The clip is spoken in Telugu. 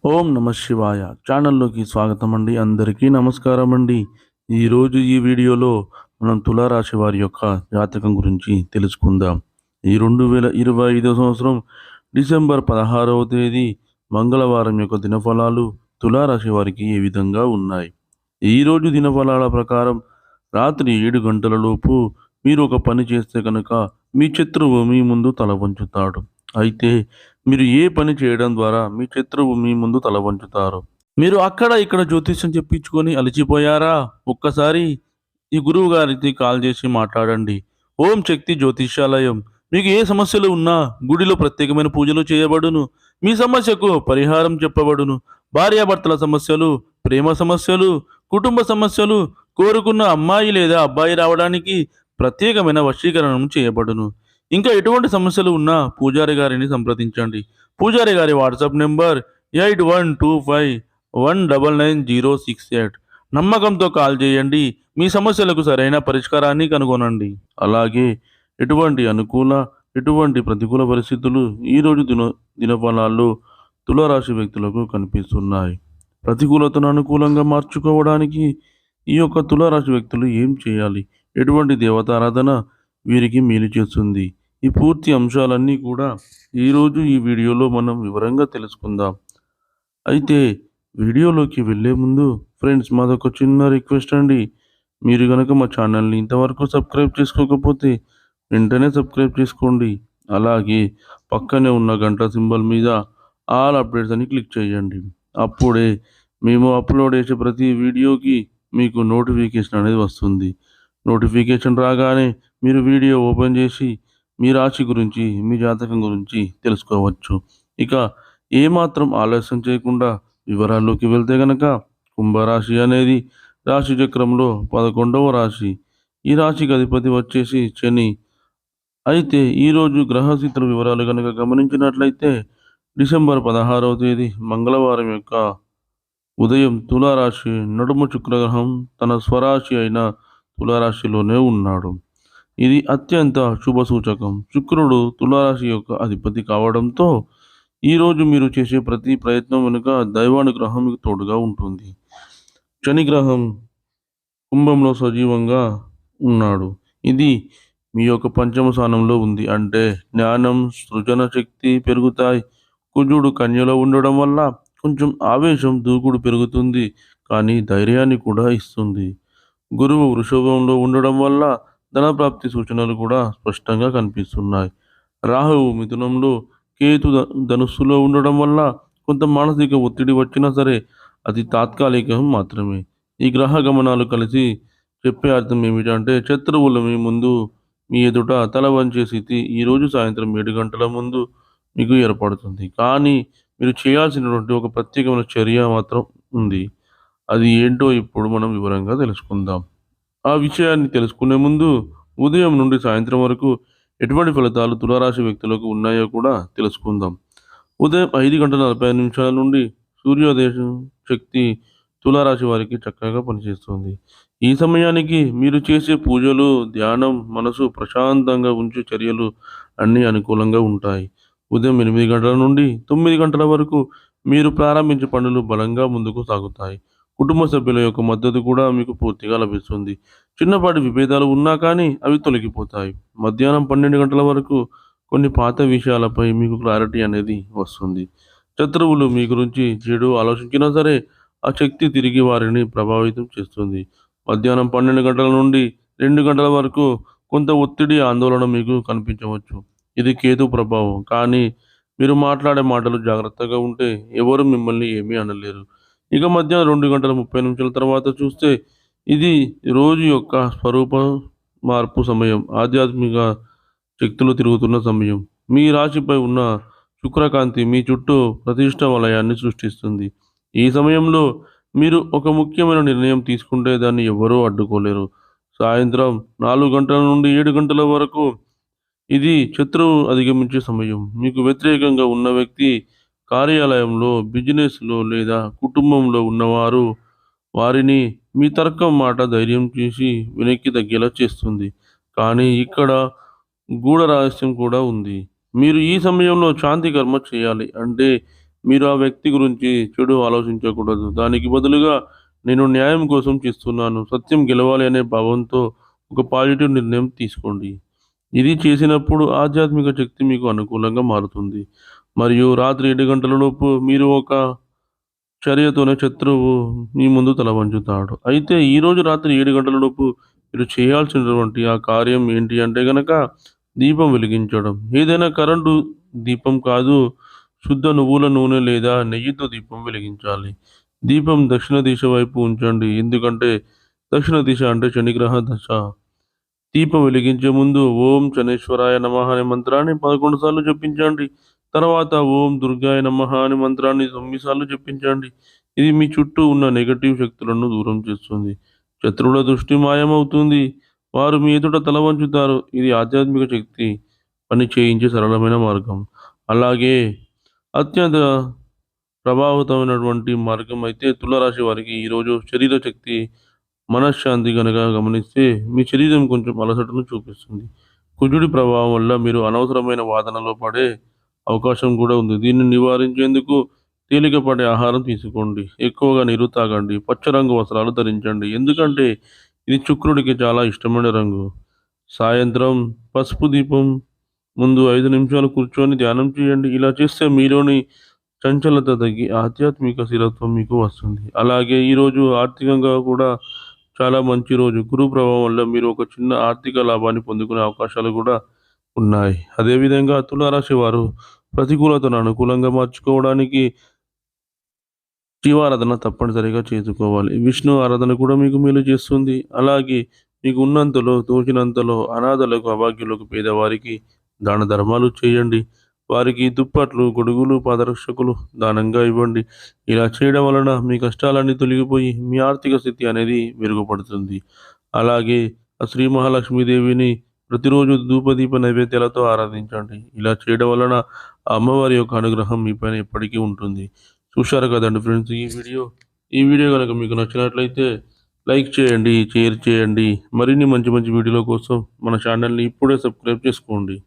ఓం నమ శివాయ ఛానల్లోకి స్వాగతం అండి. అందరికీ నమస్కారం అండి. ఈరోజు ఈ వీడియోలో మనం తులారాశి వారి యొక్క జాతకం గురించి తెలుసుకుందాం. ఈ 2025 సంవత్సరం డిసెంబర్ 16వ తేదీ మంగళవారం యొక్క దినఫలాలు తులారాశి వారికి ఏ విధంగా ఉన్నాయి? ఈరోజు దినఫలాల ప్రకారం రాత్రి 7 గంటల లోపు మీరు ఒక పని చేస్తే కనుక మీ శత్రువు మీ ముందు తల వంచుతాడు. అయితే మీరు ఏ పని చేయడం ద్వారా మీ శత్రువు మీ ముందు తల వంచుతారు? మీరు అక్కడ ఇక్కడ జ్యోతిష్యం చెప్పించుకొని అలసిపోయారా? ఒక్కసారి ఈ గురువు గారికి కాల్ చేసి మాట్లాడండి. ఓం శక్తి జ్యోతిష్యాలయం. మీకు ఏ సమస్యలు ఉన్నా గుడిలో ప్రత్యేకమైన పూజలు చేయబడును. మీ సమస్యకు పరిహారం చెప్పబడును. భార్యాభర్తల సమస్యలు, ప్రేమ సమస్యలు, కుటుంబ సమస్యలు, కోరుకున్న అమ్మాయి లేదా అబ్బాయి రావడానికి ప్రత్యేకమైన వశీకరణం చేయబడును. ఇంకా ఎటువంటి సమస్యలు ఉన్నా పూజారి గారిని సంప్రదించండి. పూజారి గారి వాట్సాప్ నెంబర్ 8125199068. నమ్మకంతో కాల్ చేయండి. మీ సమస్యలకు సరైన పరిష్కారాన్ని కనుగొనండి. అలాగే ఎటువంటి అనుకూల, ఎటువంటి ప్రతికూల పరిస్థితులు ఈరోజు దినఫలాల్లో తులారాశి వ్యక్తులకు కనిపిస్తున్నాయి. ప్రతికూలతను అనుకూలంగా మార్చుకోవడానికి ఈ యొక్క తులారాశి వ్యక్తులు ఏం చేయాలి? ఎటువంటి దేవతారాధన వీరికి మేలు చేస్తుంది? ఈ పూర్తి అంశాలన్నీ కూడా ఈరోజు ఈ వీడియోలో మనం వివరంగా తెలుసుకుందాం. అయితే వీడియోలోకి వెళ్ళే ముందు ఫ్రెండ్స్ మాదొక చిన్న రిక్వెస్ట్ అండి. మీరు గనక మా ఛానల్ని ఇంతవరకు సబ్స్క్రైబ్ చేసుకోకపోతే వెంటనే సబ్స్క్రైబ్ చేసుకోండి. అలాగే పక్కనే ఉన్న గంట సింబల్ మీద ఆల్ అప్డేట్స్ అని క్లిక్ చేయండి. అప్పుడే మేము అప్లోడ్ చేసే ప్రతి వీడియోకి మీకు నోటిఫికేషన్ అనేది వస్తుంది. నోటిఫికేషన్ రాగానే మీరు వీడియో ఓపెన్ చేసి మీ రాశి గురించి, మీ జాతకం గురించి తెలుసుకోవచ్చు. ఇక ఏమాత్రం ఆలస్యం చేయకుండా వివరాల్లోకి వెళ్తే గనక కుంభరాశి అనేది రాశి చక్రంలో 11వ రాశి. ఈ రాశికి అధిపతి వచ్చేసి శని. అయితే ఈరోజు గ్రహస్థితుల వివరాలు కనుక గమనించినట్లయితే డిసెంబర్ 16వ తేదీ మంగళవారం యొక్క ఉదయం తులారాశి నడుము శుక్రగ్రహం తన స్వరాశి అయిన తులారాశిలోనే ఉన్నాడు. ఇది అత్యంత శుభ సూచకం. శుక్రుడు తులారాశి యొక్క అధిపతి కావడంతో ఈరోజు మీరు చేసే ప్రతి ప్రయత్నం వెనుక దైవానుగ్రహం మీకు తోడుగా ఉంటుంది. శని గ్రహం కుంభంలో సజీవంగా ఉన్నాడు. ఇది మీ యొక్క పంచమ స్థానంలో ఉంది. అంటే జ్ఞానం, సృజన శక్తి పెరుగుతాయి. కుజుడు కన్యలో ఉండడం వల్ల కొంచెం ఆవేశం, దూకుడు పెరుగుతుంది. కానీ ధైర్యాన్ని కూడా ఇస్తుంది. గురువు వృషభంలో ఉండడం వల్ల ధనప్రాప్తి సూచనలు కూడా స్పష్టంగా కనిపిస్తున్నాయి. రాహువు మిథునంలో, కేతు ధనుస్సులో ఉండడం వల్ల కొంత మానసిక ఒత్తిడి వచ్చినా సరే అది తాత్కాలికం మాత్రమే. ఈ గ్రహ గమనాలు కలిసి చెప్పే అర్థం ఏమిటంటే శత్రువులు మీ ముందు, మీ ఎదుట తల వంచే స్థితి ఈరోజు సాయంత్రం 7 గంటల ముందు మీకు ఏర్పడుతుంది. కానీ మీరు చేయాల్సినటువంటి ఒక ప్రత్యేకమైన చర్య మాత్రం ఉంది. అది ఏంటో ఇప్పుడు మనం వివరంగా తెలుసుకుందాం. ఆ విషయాన్ని తెలుసుకునే ముందు ఉదయం నుండి సాయంత్రం వరకు ఎటువంటి ఫలితాలు తులారాశి వ్యక్తులకు ఉన్నాయో కూడా తెలుసుకుందాం. ఉదయం 5:45 నుండి సూర్యోదయం శక్తి తులారాశి వారికి చక్కగా పనిచేస్తుంది. ఈ సమయానికి మీరు చేసే పూజలు, ధ్యానం, మనసు ప్రశాంతంగా ఉంచే చర్యలు అన్నీ అనుకూలంగా ఉంటాయి. ఉదయం 8 గంటల నుండి 9 గంటల వరకు మీరు ప్రారంభించే పనులు బలంగా ముందుకు సాగుతాయి. కుటుంబ సభ్యుల యొక్క మద్దతు కూడా మీకు పూర్తిగా లభిస్తుంది. చిన్నపాటి విభేదాలు ఉన్నా కానీ అవి తొలగిపోతాయి. మధ్యాహ్నం 12 గంటల వరకు కొన్ని పాత విషయాలపై మీకు క్లారిటీ అనేది వస్తుంది. శత్రువులు మీ గురించి చెడు ఆలోచించినా సరే ఆ శక్తి తిరిగి వారిని ప్రభావితం చేస్తుంది. మధ్యాహ్నం 12 గంటల నుండి 2 గంటల వరకు కొంత ఒత్తిడి, ఆందోళన మీకు కనిపించవచ్చు. ఇది కేతు ప్రభావం. కానీ మీరు మాట్లాడే మాటలు జాగ్రత్తగా ఉంటే ఎవరు మిమ్మల్ని ఏమీ అనలేరు. ఇక మధ్యాహ్నం 2:30 తర్వాత చూస్తే ఇది రోజు యొక్క స్వరూప మార్పు సమయం. ఆధ్యాత్మిక శక్తులు తిరుగుతున్న సమయం. మీ రాశిపై ఉన్న శుక్రకాంతి మీ చుట్టూ ప్రతిష్ట వలయాన్ని సృష్టిస్తుంది. ఈ సమయంలో మీరు ఒక ముఖ్యమైన నిర్ణయం తీసుకుంటే దాన్ని ఎవరూ అడ్డుకోలేరు. సాయంత్రం 4 గంటల నుండి 7 గంటల వరకు ఇది శత్రువు అధిగమించే సమయం. మీకు వ్యతిరేకంగా ఉన్న వ్యక్తి కార్యాలయంలో, బిజినెస్‌లో లేదా కుటుంబంలో ఉన్నవారు వారిని మీ తర్కం మాట ధైర్యం చేసి వెనక్కి తగ్గేలా చేస్తుంది. కానీ ఇక్కడ గూఢ రహస్యం కూడా ఉంది. మీరు ఈ సమయంలో శాంతి కర్మ చేయాలి. అంటే మీరు ఆ వ్యక్తి గురించి చెడు ఆలోచించకూడదు. దానికి బదులుగా నేను న్యాయం కోసం చేస్తున్నాను, సత్యం గెలవాలి అనే భావంతో ఒక పాజిటివ్ నిర్ణయం తీసుకోండి. ఇది చేసినప్పుడు ఆధ్యాత్మిక శక్తి మీకు అనుకూలంగా మారుతుంది. మరియు రాత్రి 7 గంటలలోపు మీరు ఒక చర్యతోనే శత్రువు మీ ముందు తల వంచుతాడు. అయితే ఈరోజు రాత్రి 7 గంటలలోపు మీరు చేయాల్సినటువంటి ఆ కార్యం ఏంటి అంటే గనక దీపం వెలిగించడం. ఏదైనా కరెంటు దీపం కాదు, శుద్ధ నువ్వుల నూనె లేదా నెయ్యితో దీపం వెలిగించాలి. దీపం దక్షిణ దిశ వైపు ఉంచండి. ఎందుకంటే దక్షిణ దిశ అంటే శనిగ్రహ దశ. దీపం వెలిగించే ముందు ఓం శనేశ్వరాయ నమః అనే మంత్రాన్ని 11 సార్లు జపించండి. తర్వాత ఓం దుర్గాయ నమః అనే మంత్రాన్ని 9 సార్లు జపించండి. ఇది మీ చుట్టూ ఉన్న నెగెటివ్ శక్తులను దూరం చేస్తుంది. శత్రువుల దృష్టి మాయమవుతుంది. వారు మీ ఎదుట తల వంచుతారు. ఇది ఆధ్యాత్మిక శక్తి పని చేయించే సరళమైన మార్గం. అలాగే అత్యంత ప్రభావితమైనటువంటి మార్గం అయితే తులారాశి వారికి ఈరోజు శరీర శక్తి, మనశ్శాంతి గనక గమనిస్తే మీ శరీరం కొంచెం అలసటను చూపిస్తుంది. కుజుడి ప్రభావం వల్ల మీరు అనవసరమైన వాదనలో పడే అవకాశం కూడా ఉంది. దీన్ని నివారించేందుకు తేలికపాటి ఆహారం తీసుకోండి. ఎక్కువగా నీరు తాగండి. పచ్చ రంగు వస్త్రాలు ధరించండి. ఎందుకంటే ఇది శుక్రుడికి చాలా ఇష్టమైన రంగు. సాయంత్రం పసుపు దీపం ముందు 5 నిమిషాలు కూర్చొని ధ్యానం చేయండి. ఇలా చేస్తే మీలోని చంచలత తగ్గి ఆధ్యాత్మిక స్థిరత్వం మీకు వస్తుంది. అలాగే ఈరోజు ఆర్థికంగా కూడా చాలా మంచి రోజు. గురు ప్రభావం వల్ల మీరు ఒక చిన్న ఆర్థిక లాభాన్ని పొందుకునే అవకాశాలు కూడా ఉన్నాయి. అదేవిధంగా తులారాశి వారు ప్రతికూలతను అనుకూలంగా మార్చుకోవడానికి శివారాధన తప్పనిసరిగా చేసుకోవాలి. విష్ణు ఆరాధన కూడా మీకు మేలు చేస్తుంది. అలాగే మీకు ఉన్నంతలో, తోచినంతలో అనాథలకు, అభాగ్యులకు, పేదవారికి దాన ధర్మాలు చేయండి. వారికి దుప్పట్లు, గొడుగులు, పాదరక్షకులు దానంగా ఇవ్వండి. ఇలా చేయడం వలన మీ కష్టాలన్నీ తొలగిపోయి మీ ఆర్థిక స్థితి అనేది మెరుగుపడుతుంది. అలాగే ఆ శ్రీ మహాలక్ష్మీదేవిని ప్రతిరోజు ధూపదీప నైవేద్యాలతో ఆరాధించండి. ఇలా చేయడం వలన ఆ అమ్మవారి యొక్క అనుగ్రహం మీపైన ఎప్పటికీ ఉంటుంది. చూశారు కదండి ఫ్రెండ్స్ ఈ వీడియో కనుక మీకు నచ్చినట్లయితే లైక్ చేయండి, షేర్ చేయండి. మరిన్ని మంచి మంచి వీడియోల కోసం మన ఛానల్ని ఇప్పుడే సబ్స్క్రైబ్ చేసుకోండి.